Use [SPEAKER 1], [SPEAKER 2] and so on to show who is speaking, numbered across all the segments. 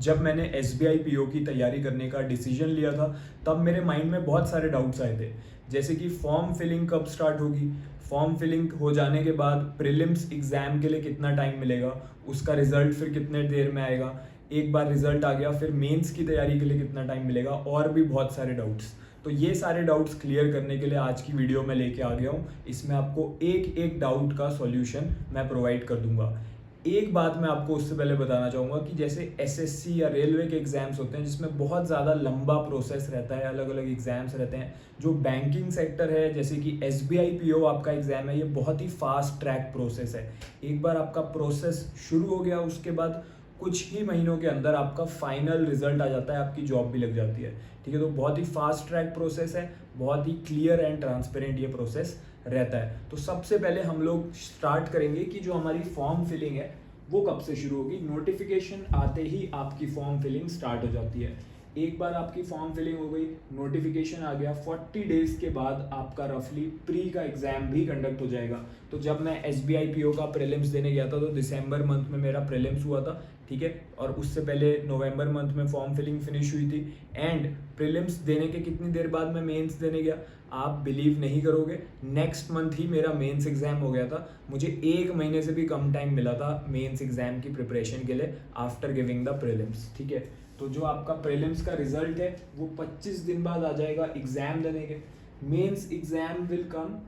[SPEAKER 1] जब मैंने SBI PO की तैयारी करने का डिसीजन लिया था तब मेरे माइंड में बहुत सारे डाउट्स आए थे, जैसे कि फॉर्म फिलिंग कब स्टार्ट होगी, फॉर्म फिलिंग हो जाने के बाद प्रीलिम्स एग्ज़ाम के लिए कितना टाइम मिलेगा, उसका रिजल्ट फिर कितने देर में आएगा, एक बार रिजल्ट आ गया फिर मेंस की तैयारी के लिए कितना टाइम मिलेगा, और भी बहुत सारे डाउट्स। तो ये सारे डाउट्स क्लियर करने के लिए आज की वीडियो में लेके आ गया हूँ। इसमें आपको एक एक डाउट का सॉल्यूशन मैं प्रोवाइड कर दूंगा। एक बात मैं आपको उससे पहले बताना चाहूँगा कि जैसे SSC या रेलवे के एग्ज़ाम्स होते हैं जिसमें बहुत ज़्यादा लंबा प्रोसेस रहता है, अलग अलग एग्ज़ाम्स रहते हैं। जो बैंकिंग सेक्टर है जैसे कि SBI PO आपका एग्ज़ाम है, ये बहुत ही फास्ट ट्रैक प्रोसेस है। एक बार आपका प्रोसेस शुरू हो गया उसके बाद कुछ ही महीनों के अंदर आपका फाइनल रिजल्ट आ जाता है, आपकी जॉब भी लग जाती है। ठीक है, तो बहुत ही फास्ट ट्रैक प्रोसेस है, बहुत ही क्लियर एंड ट्रांसपेरेंट ये प्रोसेस रहता है। तो सबसे पहले हम लोग स्टार्ट करेंगे कि जो हमारी फॉर्म फिलिंग है वो कब से शुरू होगी। नोटिफिकेशन आते ही आपकी फॉर्म फिलिंग स्टार्ट हो जाती है। एक बार आपकी फॉर्म फिलिंग हो गई, नोटिफिकेशन आ गया, 40 डेज के बाद आपका रफली प्री का एग्जाम भी कंडक्ट हो जाएगा। तो जब मैं SBI PO का प्रीलिम्स देने गया था तो दिसंबर मंथ में मेरा प्रीलिम्स हुआ था, ठीक है, और उससे पहले नवंबर मंथ में फॉर्म फिलिंग फिनिश हुई थी। एंड प्रीलिम्स देने के कितनी देर बाद मैं मेंस देने गया, आप बिलीव नहीं करोगे, नेक्स्ट मंथ ही मेरा मेंस एग्जाम हो गया था। मुझे 1 महीने से भी कम टाइम मिला था मेंस एग्जाम की प्रिपरेशन के लिए आफ्टर गिविंग द प्रीलिम्स। ठीक है, तो जो आपका प्रीलिम्स का रिजल्ट है वो 25 दिन बाद आ जाएगा एग्जाम देने के। Mains exam will come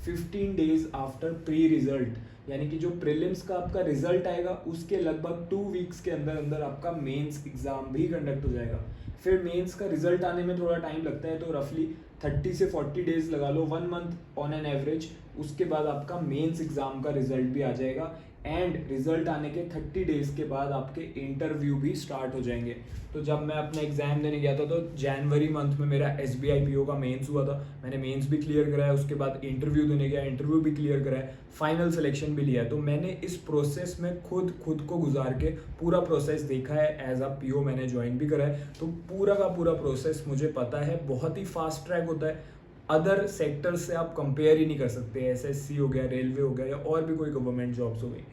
[SPEAKER 1] 15 days after pre result, यानी कि जो प्रीलिम्स का आपका रिजल्ट आएगा उसके लगभग 2 वीक्स के अंदर अंदर आपका मेंस एग्जाम भी कंडक्ट हो जाएगा। फिर मेंस का रिजल्ट आने में थोड़ा टाइम लगता है, तो रफली 30 से 40 डेज लगा लो, 1 मंथ ऑन एन एवरेज। उसके बाद आपका मेंस एग्जाम का रिजल्ट भी आ जाएगा एंड रिजल्ट आने के 30 डेज के बाद आपके इंटरव्यू भी स्टार्ट हो जाएंगे। तो जब मैं अपना एग्जाम देने गया था तो जनवरी मंथ में मेरा SBI PO का मेंस हुआ था, मैंने मेंस भी क्लियर कराया, उसके बाद इंटरव्यू देने गया, इंटरव्यू भी क्लियर कराया, फाइनल सिलेक्शन भी लिया। तो मैंने इस प्रोसेस में खुद को गुजार के पूरा प्रोसेस देखा है, एज अ PO मैंने ज्वाइन भी करा है, तो पूरा का पूरा प्रोसेस मुझे पता है। बहुत ही फास्ट ट्रैक होता है, अदर सेक्टर से आप कंपेयर ही नहीं कर सकते। SSC हो गया, रेलवे हो गया, या और भी कोई गवर्नमेंट जॉब्स हो गई।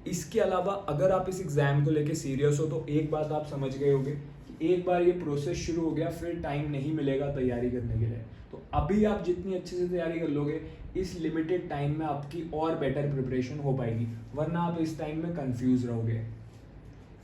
[SPEAKER 1] इसके अलावा अगर आप इस एग्ज़ाम को लेके सीरियस हो तो एक बात आप समझ गए होंगे कि एक बार ये प्रोसेस शुरू हो गया फिर टाइम नहीं मिलेगा तैयारी करने के लिए। तो अभी आप जितनी अच्छे से तैयारी कर लोगे इस लिमिटेड टाइम में आपकी और बेटर प्रिपरेशन हो पाएगी, वरना आप इस टाइम में कंफ्यूज रहोगे।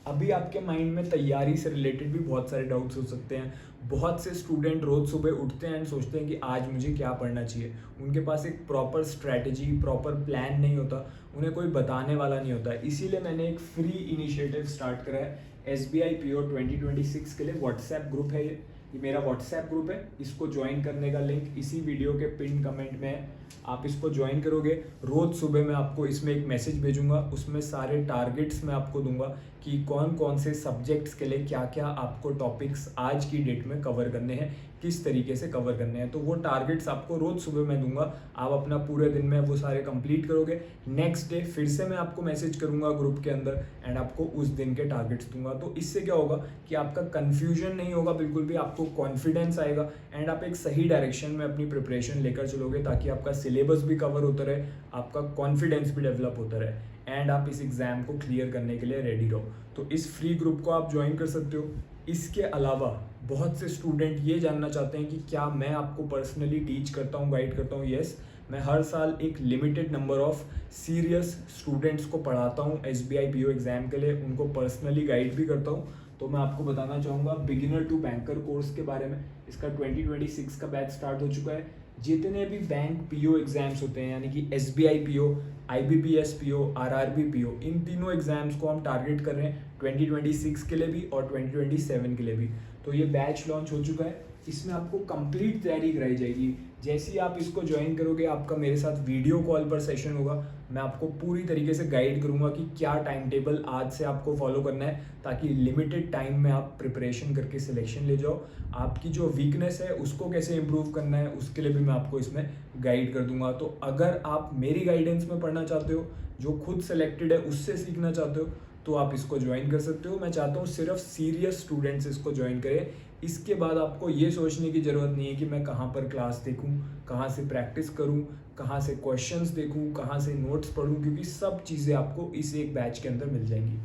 [SPEAKER 1] अभी आपके माइंड में तैयारी से रिलेटेड भी बहुत सारे डाउट्स हो सकते हैं। बहुत से स्टूडेंट रोज़ सुबह उठते हैं एंड सोचते हैं कि आज मुझे क्या पढ़ना चाहिए। उनके पास एक प्रॉपर स्ट्रैटेजी, प्रॉपर प्लान नहीं होता, उन्हें कोई बताने वाला नहीं होता है। इसीलिए मैंने एक फ्री इनिशिएटिव स्टार्ट करा है SBI PO 2026 के लिए। व्हाट्सएप ग्रुप है ये मेरा व्हाट्सएप ग्रुप है। इसको ज्वाइन करने का लिंक इसी वीडियो के पिन कमेंट में है, आप इसको ज्वाइन करोगे। रोज़ सुबह मैं आपको इसमें एक मैसेज भेजूंगा, उसमें सारे टारगेट्स मैं आपको दूंगा कि कौन कौन से सब्जेक्ट्स के लिए क्या क्या आपको टॉपिक्स आज की डेट में कवर करने हैं, किस तरीके से कवर करने हैं। तो वो टारगेट्स आपको रोज़ सुबह मैं दूंगा, आप अपना पूरे दिन में वो सारे कंप्लीट करोगे। नेक्स्ट डे फिर से मैं आपको मैसेज करूंगा ग्रुप के अंदर एंड आपको उस दिन के टारगेट्स दूंगा। तो इससे क्या होगा कि आपका कन्फ्यूजन नहीं होगा बिल्कुल भी, आपको कॉन्फिडेंस आएगा एंड आप एक सही डायरेक्शन में अपनी प्रिपरेशन लेकर चलोगे, ताकि आपका सिलेबस भी कवर होता रहे, आपका कॉन्फिडेंस भी डेवलप होता रहे एंड आप इस एग्ज़ाम को क्लियर करने के लिए रेडी रहो। तो इस फ्री ग्रुप को आप ज्वाइन कर सकते हो। इसके अलावा बहुत से स्टूडेंट ये जानना चाहते हैं कि क्या मैं आपको पर्सनली टीच करता हूँ, गाइड करता हूँ। यस, मैं हर साल एक limited number of serious students को पढ़ाता हूँ SBI PO एग्ज़ाम के लिए, उनको पर्सनली गाइड भी करता हूँ। तो मैं आपको बताना चाहूँगा बिगिनर टू बैंकर कोर्स के बारे में। इसका 2026 का बैच स्टार्ट हो चुका है। जितने भी बैंक PO एग्ज़ाम्स होते हैं, यानी कि SBI PO, IBPS PO, RRB PO, इन तीनों एग्ज़ाम्स को हम टारगेट कर रहे हैं 2026 के लिए भी और 2027 के लिए भी। तो ये बैच लॉन्च हो चुका है, इसमें आपको कंप्लीट तैयारी कराई जाएगी। जैसे ही आप इसको ज्वाइन करोगे आपका मेरे साथ वीडियो कॉल पर सेशन होगा, मैं आपको पूरी तरीके से गाइड करूंगा कि क्या टाइम टेबल आज से आपको फॉलो करना है, ताकि लिमिटेड टाइम में आप प्रिपरेशन करके सिलेक्शन ले जाओ। आपकी जो वीकनेस है उसको कैसे इंप्रूव करना है उसके लिए भी मैं आपको इसमें गाइड कर दूंगा। तो अगर आप मेरी गाइडेंस में पढ़ना चाहते हो, जो खुद सेलेक्टेड है उससे सीखना चाहते हो, तो आप इसको ज्वाइन कर सकते हो। मैं चाहता हूँ सिर्फ सीरियस स्टूडेंट्स इसको ज्वाइन करें। इसके बाद आपको ये सोचने की ज़रूरत नहीं है कि मैं कहाँ पर क्लास देखूँ, कहाँ से प्रैक्टिस करूँ, कहाँ से क्वेश्चंस देखूँ, कहाँ से नोट्स पढूँ, क्योंकि सब चीज़ें आपको इस एक बैच के अंदर मिल जाएंगी।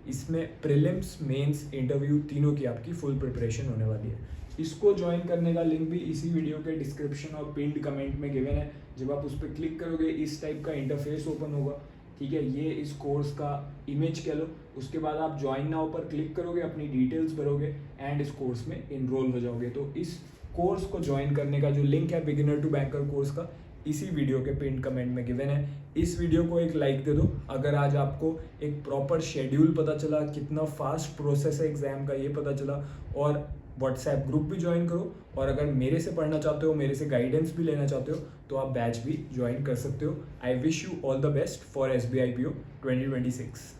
[SPEAKER 1] इसमें प्रीलिम्स, मेंस, इंटरव्यू तीनों की आपकी फुल प्रिपरेशन होने वाली है। इसको ज्वाइन करने का लिंक भी इसी वीडियो के डिस्क्रिप्शन और पिंड कमेंट में गिवन है। जब आप उस पर क्लिक करोगे इस टाइप का इंटरफेस ओपन होगा, ठीक है, ये इस कोर्स का इमेज कह लो। उसके बाद आप ज्वाइन नाउ पर क्लिक करोगे, अपनी डिटेल्स भरोगे एंड इस कोर्स में इनरोल हो जाओगे। तो इस कोर्स को ज्वाइन करने का जो लिंक है बिगिनर टू बैंकर कोर्स का, इसी वीडियो के पिन कमेंट में गिवन है। इस वीडियो को एक लाइक दे दो अगर आज आपको एक प्रॉपर शेड्यूल पता चला, कितना फास्ट प्रोसेस है एग्जाम का ये पता चला, और व्हाट्सएप ग्रुप भी ज्वाइन करो। और अगर मेरे से पढ़ना चाहते हो, मेरे से गाइडेंस भी लेना चाहते हो, तो आप बैच भी ज्वाइन कर सकते हो। I wish you all the best for SBI PO 2026।